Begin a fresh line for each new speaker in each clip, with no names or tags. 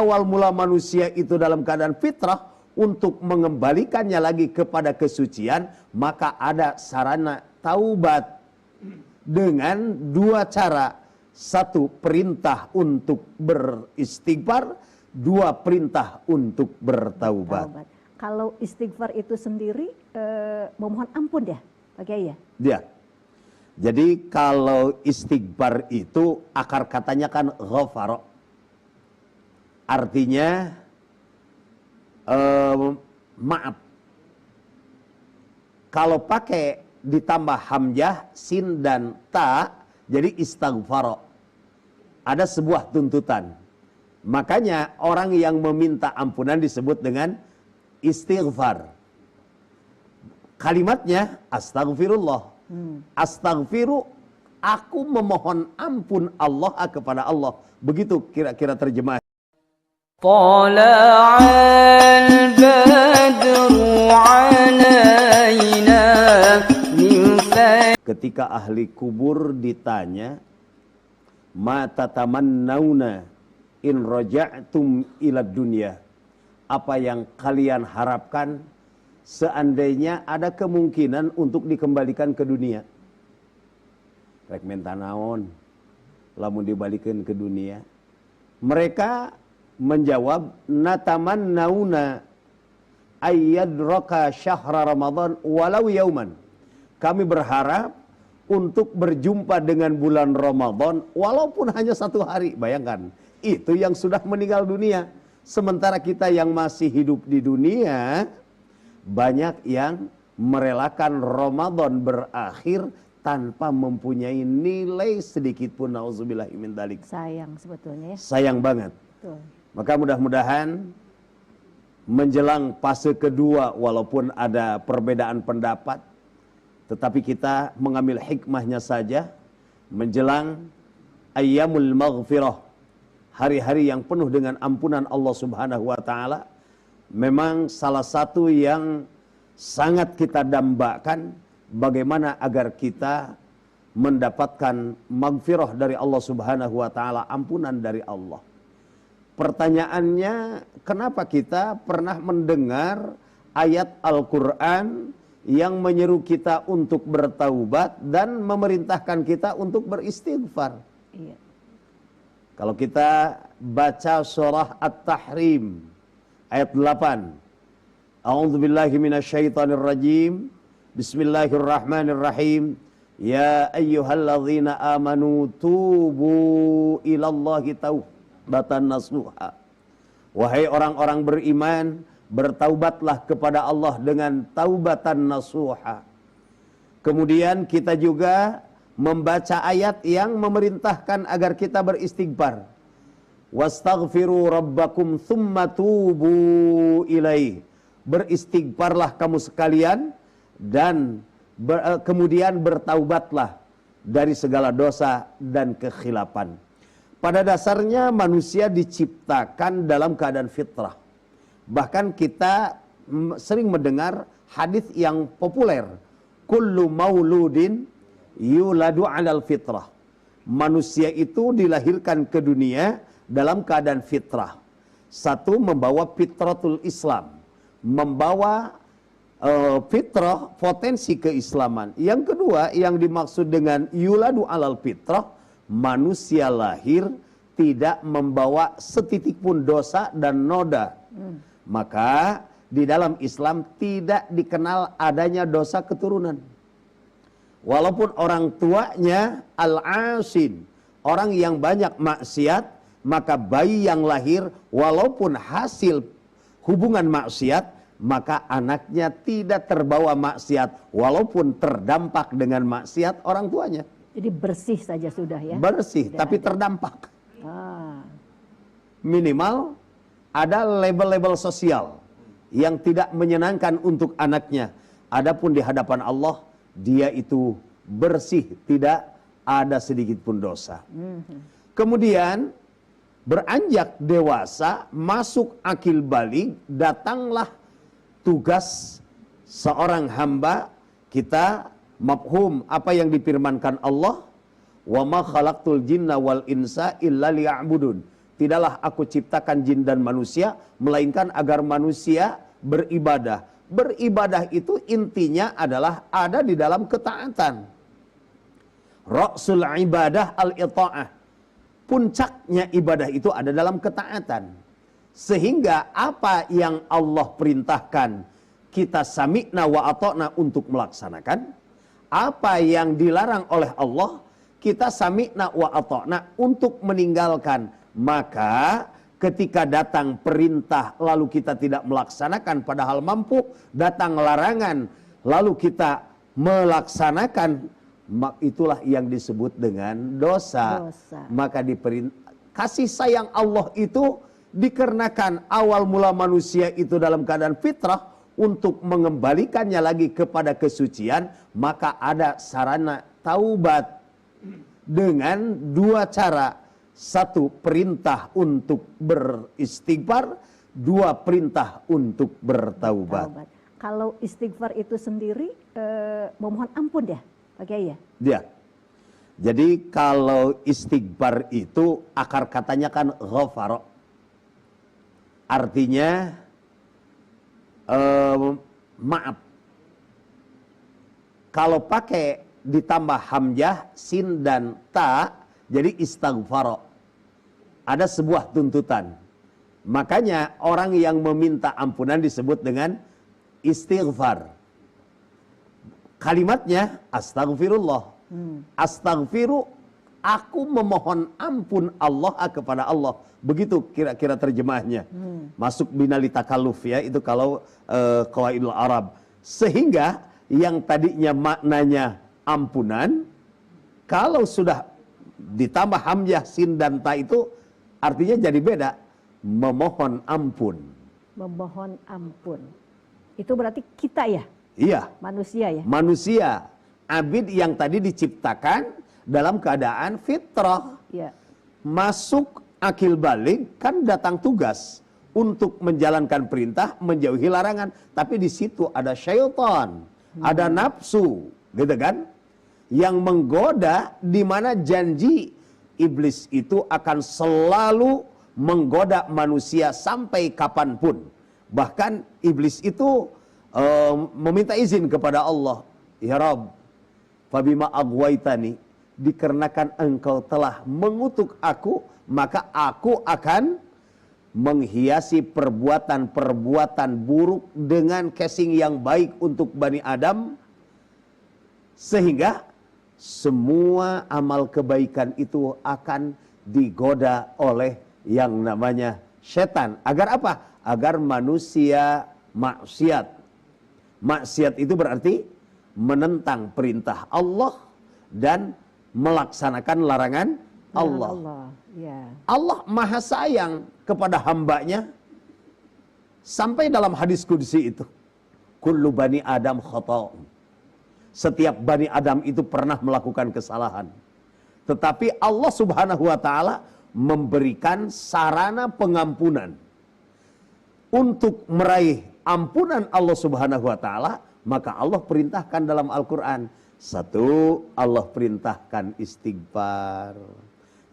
Awal mula manusia itu dalam keadaan fitrah, untuk mengembalikannya lagi kepada kesucian, maka ada sarana taubat dengan dua cara. Satu, perintah untuk beristighfar. Dua, perintah untuk bertaubat.
Kalau istighfar itu sendiri memohon ampun ya, Pak Kiai ya?
Ya. Jadi kalau istighfar itu akar katanya kan ghafara. Artinya maaf. Kalau pakai ditambah hamzah, sin dan ta, jadi istighfar. Ada sebuah tuntutan. Makanya orang yang meminta ampunan disebut dengan istighfar. Kalimatnya astaghfirullah. Astaghfiru, aku memohon ampun Allah kepada Allah. Begitu kira-kira terjemah.
Tala'al badru alaina min
Ketika ahli kubur ditanya, ma tatamannauna in raja'tum ila dunya, apa yang kalian harapkan seandainya ada kemungkinan untuk dikembalikan ke dunia? Rek menta naon lamun dibalikin ke dunia? Mereka menjawab, natamannauna ayyadraka syahra Ramadan walau yauman. Kami berharap untuk berjumpa dengan bulan Ramadan walaupun hanya satu hari. Bayangkan, itu yang sudah meninggal dunia. Sementara kita yang masih hidup di dunia, banyak yang merelakan Ramadan berakhir tanpa mempunyai nilai sedikit pun. Nauzubillahi min dzalik.
Sayang sebetulnya ya.
Sayang banget.
Betul.
Maka mudah-mudahan menjelang fase kedua, walaupun ada perbedaan pendapat, tetapi kita mengambil hikmahnya saja. Menjelang ayyamul maghfirah, hari-hari yang penuh dengan ampunan Allah subhanahu wa ta'ala, memang salah satu yang sangat kita dambakan, bagaimana agar kita mendapatkan maghfirah dari Allah subhanahu wa ta'ala, ampunan dari Allah. Pertanyaannya, kenapa kita pernah mendengar ayat Al-Quran yang menyeru kita untuk bertaubat dan memerintahkan kita untuk beristighfar?
Iya.
Kalau kita baca surah At-Tahrim ayat 8. A'udzubillahi minasyaitonirrajim. Bismillahirrahmanirrahim. Ya ayyuhalladzina amanu tubu ilallahi taubatan nasuha. Wahai orang-orang beriman, bertaubatlah kepada Allah dengan taubatan nasuha. Kemudian kita juga membaca ayat yang memerintahkan agar kita beristighfar. Wastaghfiru rabbakum thumma tubu ilaih. Beristighfarlah kamu sekalian dan kemudian bertaubatlah dari segala dosa dan kekhilapan. Pada dasarnya manusia diciptakan dalam keadaan fitrah. Bahkan kita sering mendengar hadis yang populer, kullu mauludin yuladu 'alal fitrah. Manusia itu dilahirkan ke dunia dalam keadaan fitrah. Satu, membawa fitratul Islam, membawa fitrah, potensi keislaman. Yang kedua, yang dimaksud dengan yuladu 'alal fitrah, manusia lahir tidak membawa setitik pun dosa dan noda. Maka di dalam Islam tidak dikenal adanya dosa keturunan. Walaupun orang tuanya al-asin, orang yang banyak maksiat, maka bayi yang lahir walaupun hasil hubungan maksiat, maka anaknya tidak terbawa maksiat walaupun terdampak dengan maksiat orang tuanya.
Jadi bersih saja sudah ya?
Bersih,
tidak
tapi
ada.
terdampak.
Ah.
Minimal ada label-label sosial yang tidak menyenangkan untuk anaknya. Adapun di hadapan Allah, dia itu bersih, tidak ada sedikit pun dosa. Kemudian beranjak dewasa, masuk akil balik, datanglah tugas seorang hamba. Kita mafhum apa yang difirmankan Allah, wa ma khalaqtul jinna wal insa illa liya'budun. tidaklah aku ciptakan jin dan manusia, melainkan agar manusia beribadah. Beribadah itu intinya adalah ada di dalam ketaatan. Ra'sul ibadah al-ita'ah. Puncaknya ibadah itu ada dalam ketaatan. Sehingga apa yang Allah perintahkan, kita sami'na wa ata'na untuk melaksanakan. Apa yang dilarang oleh Allah, kita sami'na wa ata'na untuk meninggalkan. Maka ketika datang perintah lalu kita tidak melaksanakan padahal mampu, datang larangan lalu kita melaksanakan, itulah yang disebut dengan dosa. Maka kasih sayang Allah itu dikarenakan awal mula manusia itu dalam keadaan fitrah, untuk mengembalikannya lagi kepada kesucian, maka ada sarana taubat dengan dua cara. Satu, perintah untuk beristighfar. Dua, perintah untuk bertaubat.
Kalau istighfar itu sendiri memohon ampun ya, Pak Kiai ya?
Ya. Jadi kalau istighfar itu akar katanya kan ghafara. Artinya maaf. Kalau pakai ditambah hamzah, sin dan ta, jadi istighfar. Ada sebuah tuntutan. Makanya orang yang meminta ampunan disebut dengan istighfar. Kalimatnya astaghfirullah. Astaghfiru, aku memohon ampun Allah kepada Allah. Begitu kira-kira terjemahnya. Masuk binali takalluf ya, itu kalau qawaidul Arab. Sehingga yang tadinya maknanya ampunan, kalau sudah ditambah hamzah, sin dan ta itu artinya jadi beda. Memohon ampun.
Memohon ampun. Itu berarti kita ya?
Iya.
Manusia ya?
Manusia. Abid yang tadi diciptakan dalam keadaan fitrah.
Iya.
Masuk akil balik kan datang tugas untuk menjalankan perintah, menjauhi larangan. Tapi di situ ada syaitan, ada nafsu, gitu kan? Yang menggoda, di mana janji iblis itu akan selalu menggoda manusia sampai kapanpun. Bahkan iblis itu meminta izin kepada Allah, ya Rabb, fabima aghwaytani, dikarenakan engkau telah mengutuk aku, maka aku akan menghiasi perbuatan-perbuatan buruk dengan casing yang baik untuk Bani Adam, sehingga semua amal kebaikan itu akan digoda oleh yang namanya setan. Agar apa? Agar manusia maksiat. Maksiat itu berarti menentang perintah Allah dan melaksanakan larangan Allah. Allah maha sayang kepada hambanya. Sampai dalam hadis qudsi itu, kullu bani Adam khata'un. Setiap Bani Adam itu pernah melakukan kesalahan. Tetapi Allah subhanahu wa ta'ala memberikan sarana pengampunan. Untuk meraih ampunan Allah subhanahu wa ta'ala, maka Allah perintahkan dalam Al-Quran. Satu, Allah perintahkan istighfar.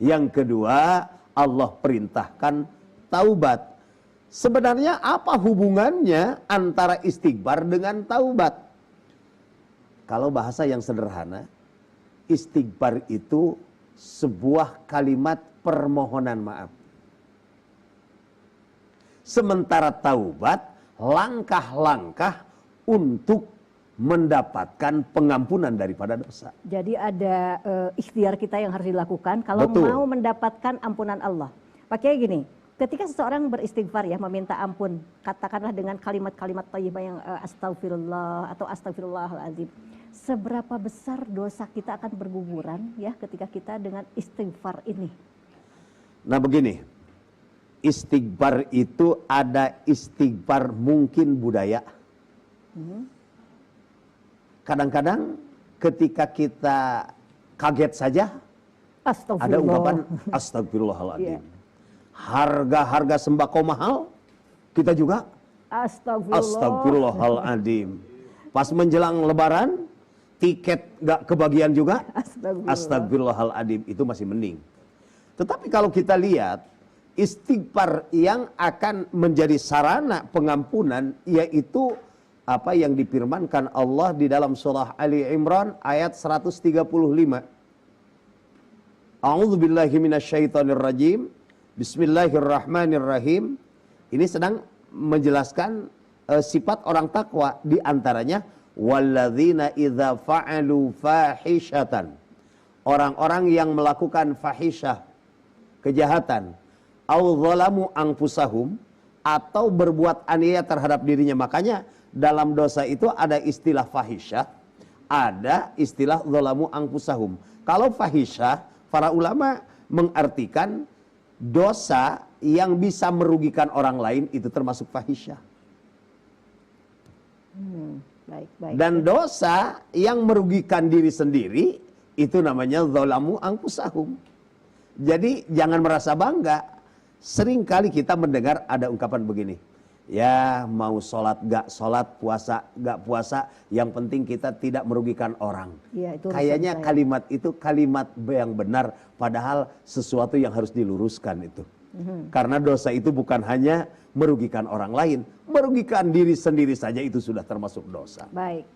Yang kedua, Allah perintahkan taubat. Sebenarnya apa hubungannya antara istighfar dengan taubat? Kalau bahasa yang sederhana, istighfar itu sebuah kalimat permohonan maaf. Sementara taubat, langkah-langkah untuk mendapatkan pengampunan daripada dosa.
Jadi ada ikhtiar kita yang harus dilakukan kalau mau mendapatkan ampunan Allah. Pakai gini, ketika seseorang beristighfar ya, meminta ampun, katakanlah dengan kalimat-kalimat thayyibah yang astagfirullah atau astagfirullahaladzim. Seberapa besar dosa kita akan berguguran ya ketika kita dengan istighfar ini?
Nah begini, istighfar itu ada istighfar mungkin budaya. Kadang-kadang ketika kita kaget saja, ada ungkapan astagfirullahaladzim. Harga-harga sembako mahal, kita juga astagfirullahaladzim. Pas menjelang lebaran, tiket gak kebagian juga, astagfirullahaladzim. Itu masih mending. Tetapi kalau kita lihat, istighfar yang akan menjadi sarana pengampunan, yaitu apa yang difirmankan Allah di dalam surah Ali Imran ayat 135. A'udzubillahi minasyaitonirrajim. Bismillahirrahmanirrahim. Ini sedang menjelaskan sifat orang takwa, di antaranya walladzina idza fa'alu fahishatan. Orang-orang yang melakukan fahisyah, kejahatan, au zalamu anfusahum, atau berbuat aniaya terhadap dirinya. Makanya dalam dosa itu ada istilah fahisyah, ada istilah zalamu anfusahum. Kalau fahisyah, para ulama mengartikan dosa yang bisa merugikan orang lain, itu termasuk fahisyah. Dan dosa yang merugikan diri sendiri, itu namanya zalamu anfusahum. Jadi jangan merasa bangga. Seringkali kita mendengar ada ungkapan begini, ya mau sholat gak sholat, puasa gak puasa, yang penting kita tidak merugikan orang. Ya, itu kayaknya kalimat itu kalimat yang benar, padahal sesuatu yang harus diluruskan itu. Karena dosa itu bukan hanya merugikan orang lain, merugikan diri sendiri saja itu sudah termasuk dosa.
Baik.